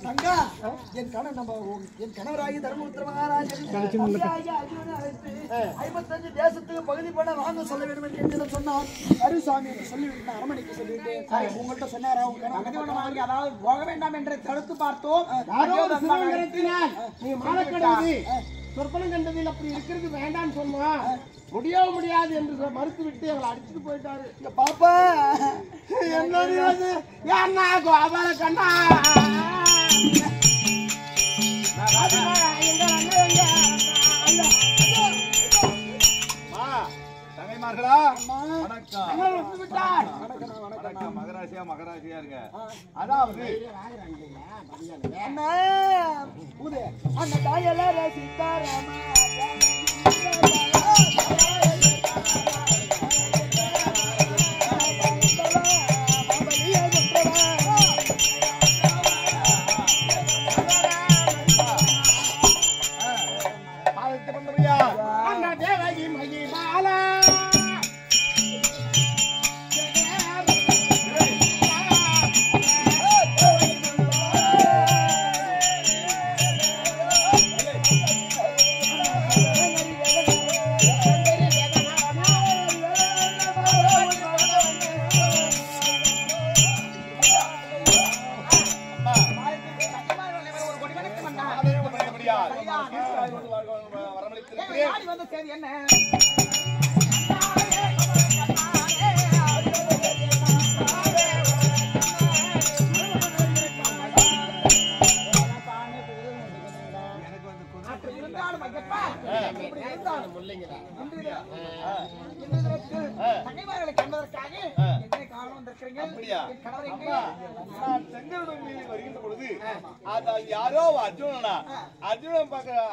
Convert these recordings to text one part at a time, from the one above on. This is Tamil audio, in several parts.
தங்கா என் கணவராகி தர்மபுத்திர மகாராஜன் 55 தேசத்துக்கு பகுதி பண்ண வாங்க சொல்ல வேண்டும் என்று சொன்னார். அருசாமி என்று சொல்லிவிட்டு அரமணிக்கு சொல்லிவிட்டு உங்கள்கிட்ட சொன்னாரா? அதாவது போக வேண்டாம் என்று தடுத்து பார்த்தோம். நீ மாலக்கடவுளி சொற்பனம் கண்டதில் அப்படி இருக்கிறது வேண்டாம்னு சொன்னா முடியாது என்று மறுத்து விட்டு எங்களை அடிச்சுட்டு போயிட்டாரு. பாப்பா என்ன கோபால கண்டா தங்கைமார்களா வணக்கம். மகராசியா இருக்க. அதாவது அந்த தாயெல்லாம் ரசித்தாராமா யாரோ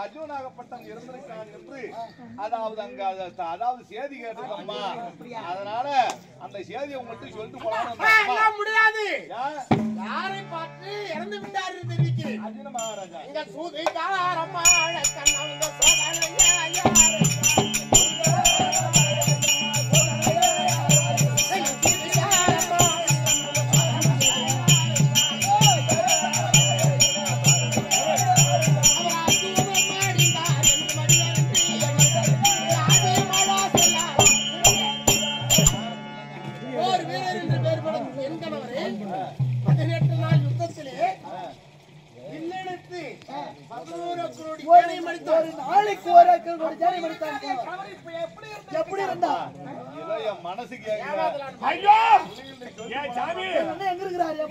அர்ஜுனாகப்பட்டவன் இருந்திருக்கான் என்று அதாவது செய்தி கேட்டிருக்கோம்மா. அதனால அந்த செய்தியை உங்கள்கிட்ட சொல்லிட்டு போலாம். முடியாது. யாரை பார்த்து இறந்து விட்டார் தெரிவிக்கிறேன். அர்ஜுன மகாராஜா எங்க சூதைக்காரம்மா எப்படி இருந்தா மனசு எங்க இருக்கிறாரு?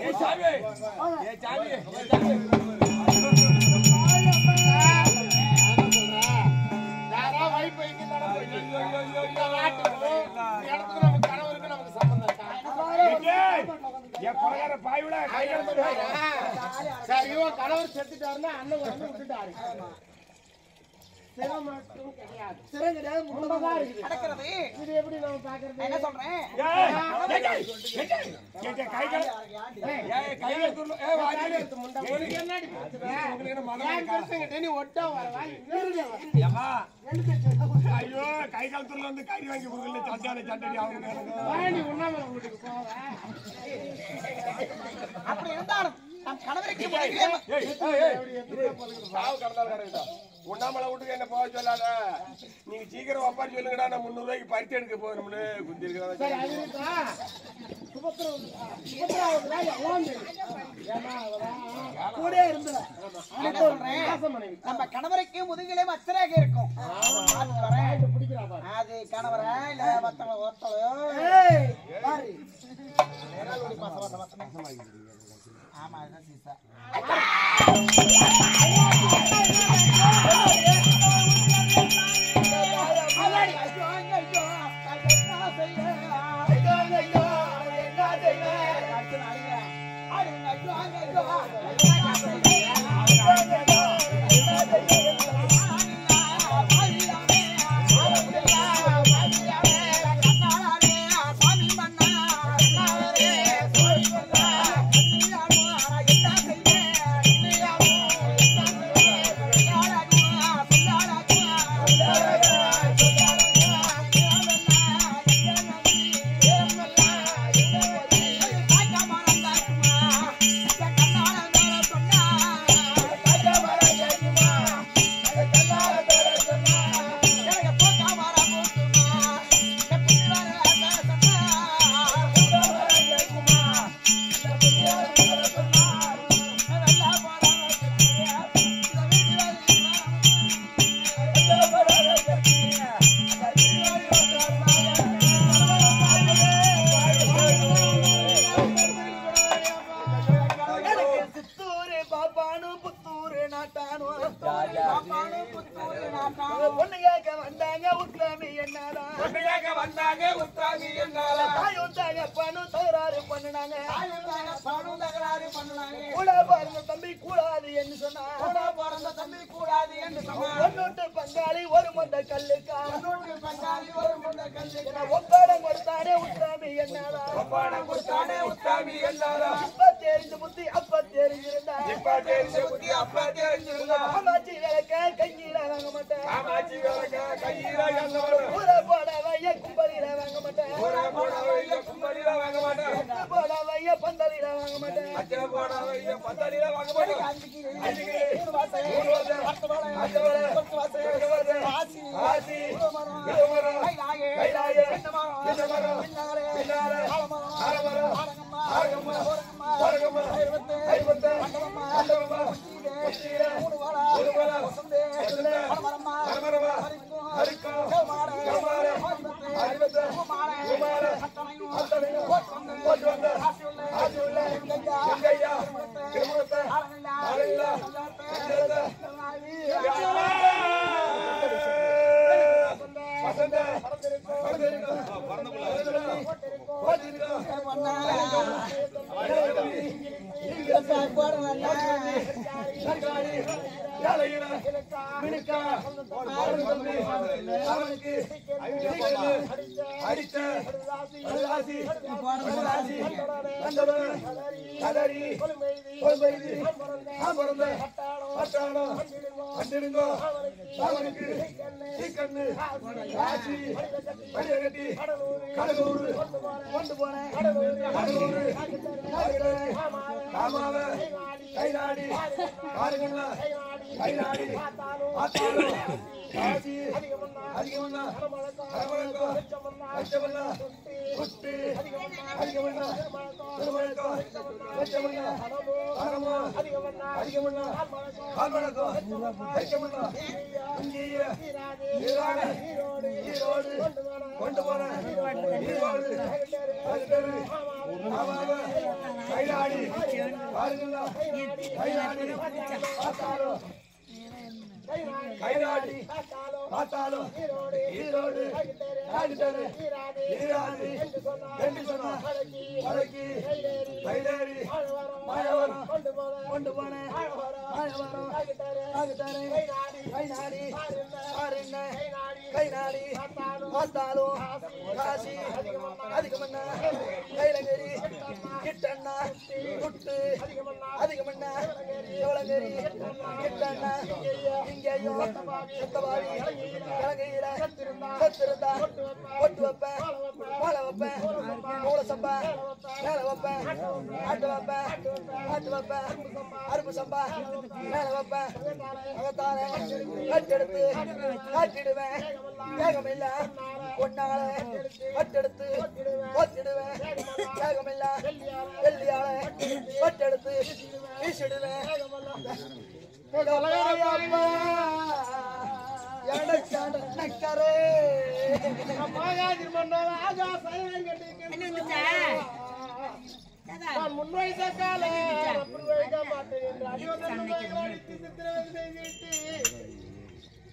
கணவர் செத்துட்டாருன்னா அண்ணன் வந்து விட்டுட்டாரு. சிரம் கிடையாது, முன்னதான் இருக்குது. இது எப்படி நம்ம பாக்குறது? என்ன சொல்றேன்? ஐயோ கை காலத்துல வந்து கறி வாங்கி கொடுக்கல சட்டான சட்டடி அவங்க உண்ணாமலை வீட்டுக்கு போவேன். அப்படி இருந்தாலும் நம் கணவருக்கு உண்ணாமலை வீட்டுக்கு என்ன போக சொல்லாத. நீங்க சீக்கிரம் ஒப்பாரி சொல்லுங்கடா. நான் 300 ரூபாய்க்கு பறித்து எடுக்க போறோம்னு கூட இருந்து நம்ம கணவருக்கு முதுகிலே மச்சராக இருக்கும். அது கணவரா இல்ல ஆமா சீசா சித்தூரு பாப்பானு புத்தூரு நாட்டானு பொண்ணு கேட்க வந்தாங்க உத்தமி என்னதான் தாயும் தகப்பனும் தகராறு பண்ணுனாங்க கூட பாருங்க தம்பி கூடாது என்று சொன்னாங்க ஒன்னொட்டு பங்காளி ஒரு மொண்ட கல்லுக்கா ஒப்படம் கொடுத்தானே உத்தமி என்னதான் அப்ப தெரிஞ்ச புத்தி அப்ப தெரிஞ்சிருந்தா ஆமாச்சி விளக்க கையில வாங்க மாட்டேன் ஊரை போட வைய கும்பலில வாங்க மாட்டேன் போட வைய பந்தலில வாங்க மாட்டேன்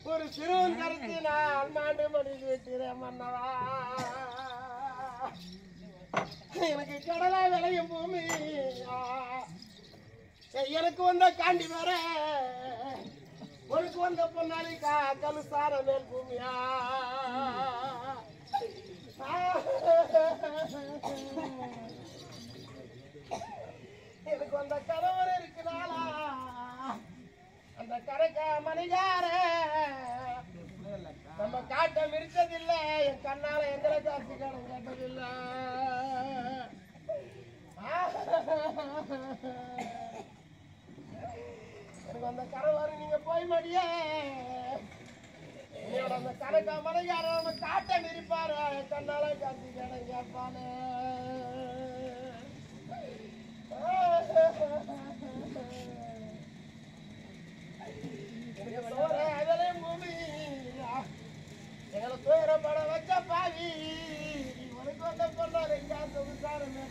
ஒரு சிறுவன் கருத்தினால் மாண்டு மடிந்து விட்டேன் மன்னவா. எனக்கு கடலா விளையும் பூமி எனக்கு வந்த காண்டி வர உனக்கு வந்த பொன்னாடி கலுசார மேல் பூமியா. எனக்கு வந்த கணவர் இருக்கிறாளா அந்த கரைக்க மணிகார நம்ம காட்ட மிரிச்சதில்லை என் கண்ணால எங்களை காட்சி கடன் கேட்டதில்லை. எனக்கு அந்த கணவர் நீங்க போய் மடிய என்னோட அந்த கரைக்க மணிகார நம்ம காட்ட மிரிப்பாரு என் கண்ணால காட்சி கடன் கேட்பானு. எங்களை துயரப்பட வச்ச பாவி உனக்கு வந்த பொண்ணு எங்க விசாரணை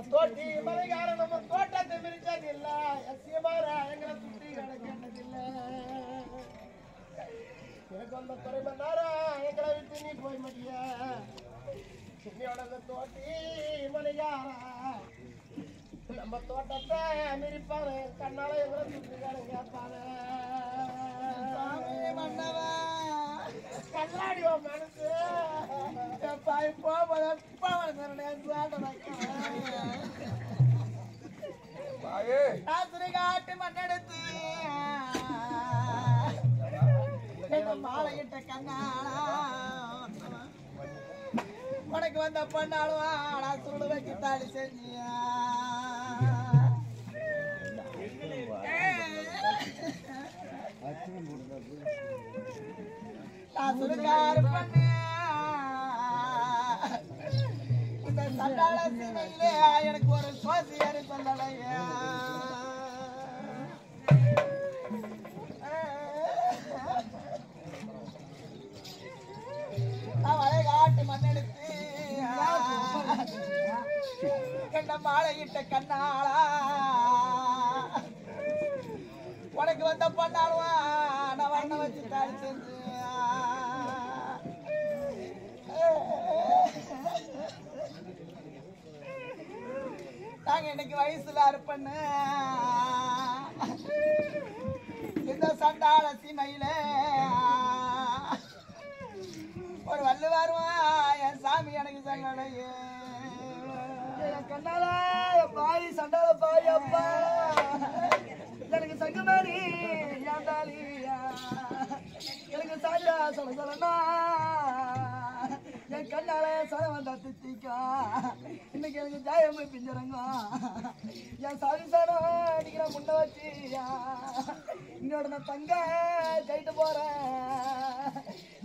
தோட்டி மலைகார நம்ம தோட்டத்தை மிரிச்சது இல்ல எசியமார எங்களை சுத்தி கிடக்கின்றதில்ல எனக்கு அந்த துறை மன்னாரா எங்களை விட்டு நீ போய் மடியா என்னோட தோட்டி மலைகாரா நம்ம தோட்டத்தை மிரிப்பாரு கண்ணால எங்களை சுத்தி கிடப்பாரு மன்னவா கண்ணாடியோ மனசு பாய் காட்டு மண்ணெடுத்து மாலையிட்ட கண்ணாளா உனக்கு வந்த பண்ணாளுவா சுருடு வைக்க தாடி செஞ்சியா சுருக்காரு பண்ண இந்த சண்டாள சீமையிலே எனக்கு ஒரு சோசியர் சொல்லலையா மழை காட்டு மண்ணெடுத்து கண்ண மாலையிட்ட கண்ணாளா உனக்கு வந்த பண்ணாலுவா நான் வண்ண வச்சு தாடி செஞ்சு நாங்க இன்னைக்கு வயசுல அறுப்பண்ணு இந்த சண்டாள சீமையில ஒரு வல்லு வருவான் என் சாமி எனக்கு சொல்லலையே கண்ணால பாய் சண்டால பாய் அப்பா எனக்கு சங்கமாரி ஏந்தாலியா எனக்கு சாஜா சொல்ல சொல்லனா என் கண்ணால சர வந்தா தித்திக்கா இன்னைக்கு எனக்கு ஜாயம் பிஞ்சரங்க என் சாதி சாரம் அடிக்கிற முன்ன வச்சியா இன்னோட நான் தங்க கைட்டு போறேன்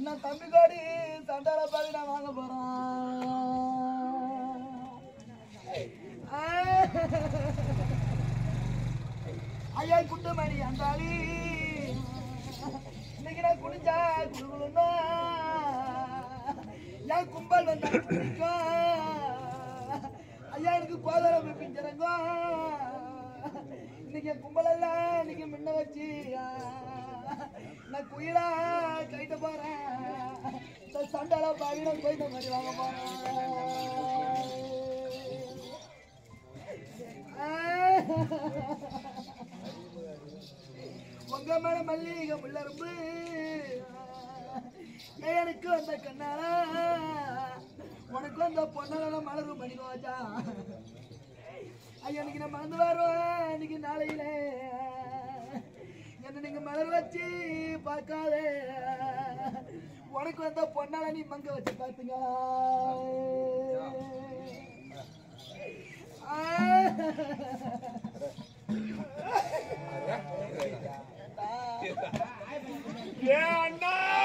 நான் தம்பி கோடி சண்டால பாதி நான் வாங்க போறேன் ஐயா குண்டு மணி அந்தாளி இன்னைக்கு நான் குடிஞ்சா குடுக்கணும்னா என் கும்பல் வந்தா பிடிக்கும் ஐயா எனக்கு கோதரம் பிஞ்சரங்க இன்னைக்கு என் கும்பல் எல்லாம் இன்னைக்கு முன்ன வச்சு நான் குயிலா கைட்டு போறேன் சண்டால பாவிட போயிட்ட மாதிரி வாங்க போறேன் உங்க மேல மல்லிகை முள்ளரும்பு எனக்கு வந்த கண்ணாலா உனக்கு வந்த பொண்ணால மலரும் மணிக்கோச்சா ஐயா இன்னைக்கு நான் மறந்து வரோம் இன்னைக்கு நாளையில என்ன நீங்க மலர் வச்சு பார்க்காதே உனக்கு வந்த பொண்ணால நீ மங்க வச்சு பார்த்துங்க அண்ணா